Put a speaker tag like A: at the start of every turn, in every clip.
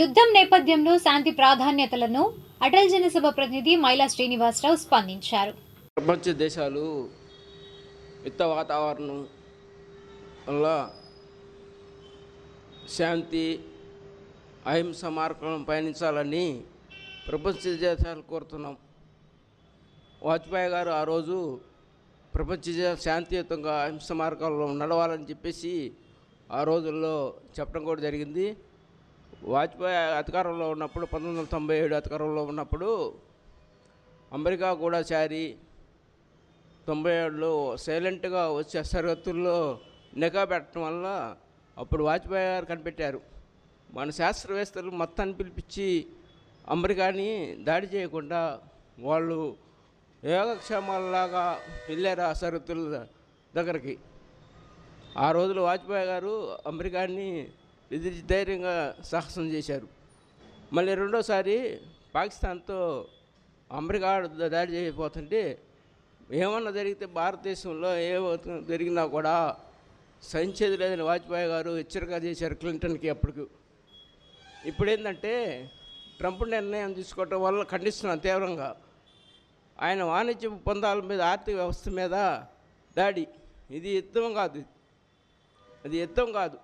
A: యుద్ధం నేపథ్యంలో శాంతి ప్రాధాన్యతలను అటల్ జనసభ ప్రతినిధి మైలా శ్రీనివాసరావు స్పందించారు.
B: ప్రపంచ దేశాలు యుద్ధ వాతావరణం వల్ల శాంతి అహింస మార్గం పయనించాలని ప్రపంచ దేశాలు కోరుతున్నాం. వాజ్పేయి గారు ఆ రోజు ప్రపంచ శాంతియుతంగా అహింస మార్గాల్లో నడవాలని చెప్పేసి ఆ రోజుల్లో చెప్పడం కూడా జరిగింది. వాజ్పేయి అధికారంలో ఉన్నప్పుడు 1997 అధికారంలో ఉన్నప్పుడు అమెరికా కూడా చేరి 97లో సైలెంట్గా వచ్చే సరిహద్దుల్లో నిఘా పెట్టడం వల్ల అప్పుడు వాజ్పేయి గారు కనిపెట్టారు. మన శాస్త్రవేత్తలు మొత్తాన్ని పిలిపించి అమెరికాని దాడి చేయకుండా వాళ్ళు యోగక్షేమాలలాగా వెళ్ళారు ఆ సరిహద్దుల దగ్గరికి. ఆ రోజులు వాజ్పేయి గారు అమెరికాని ఎదిరి ధైర్యంగా సాహసం చేశారు. మళ్ళీ రెండోసారి పాకిస్తాన్తో అమెరికా దాడి చేయబోతుంటే ఏమన్నా జరిగితే భారతదేశంలో జరిగినా కూడా సహించేది లేదని వాజ్పేయి గారు హెచ్చరిక చేశారు క్లింటన్కి. అప్పటికి ఇప్పుడు ఏంటంటే ట్రంప్ నిర్ణయం తీసుకోవటం వల్ల ఖండిస్తున్నాను తీవ్రంగా. ఆయన వాణిజ్య ఒప్పందాల మీద, ఆర్థిక వ్యవస్థ మీద దాడి, ఇది యుద్ధం కాదు, అది యుద్ధం కాదు,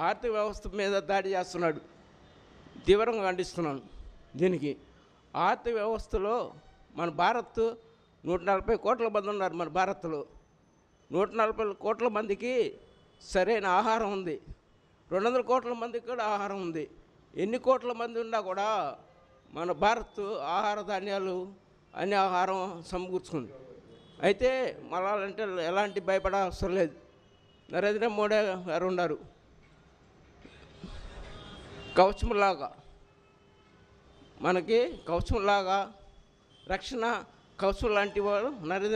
B: ఆర్థిక వ్యవస్థ మీద దాడి చేస్తున్నాడు. తీవ్రంగా ఖండిస్తున్నాను దీనికి. ఆర్థిక వ్యవస్థలో మన భారత్ 140 కోట్ల మంది ఉన్నారు. మన భారత్లో 140 కోట్ల మందికి సరైన ఆహారం ఉంది. 200 కోట్ల మందికి కూడా ఆహారం ఉంది. ఎన్ని కోట్ల మంది ఉన్నా కూడా మన భారత్ ఆహార ధాన్యాలు అన్ని ఆహారం సమకూర్చుకుంది. అయితే మళ్ళాలంటే ఎలాంటి భయపడ అవసరం లేదు. నరేంద్ర మోడీ గారు ఉన్నారు, కవచంలాగా మనకి కవచంలాగా రక్షణ కవచం లాంటి వాడు నరేంద్ర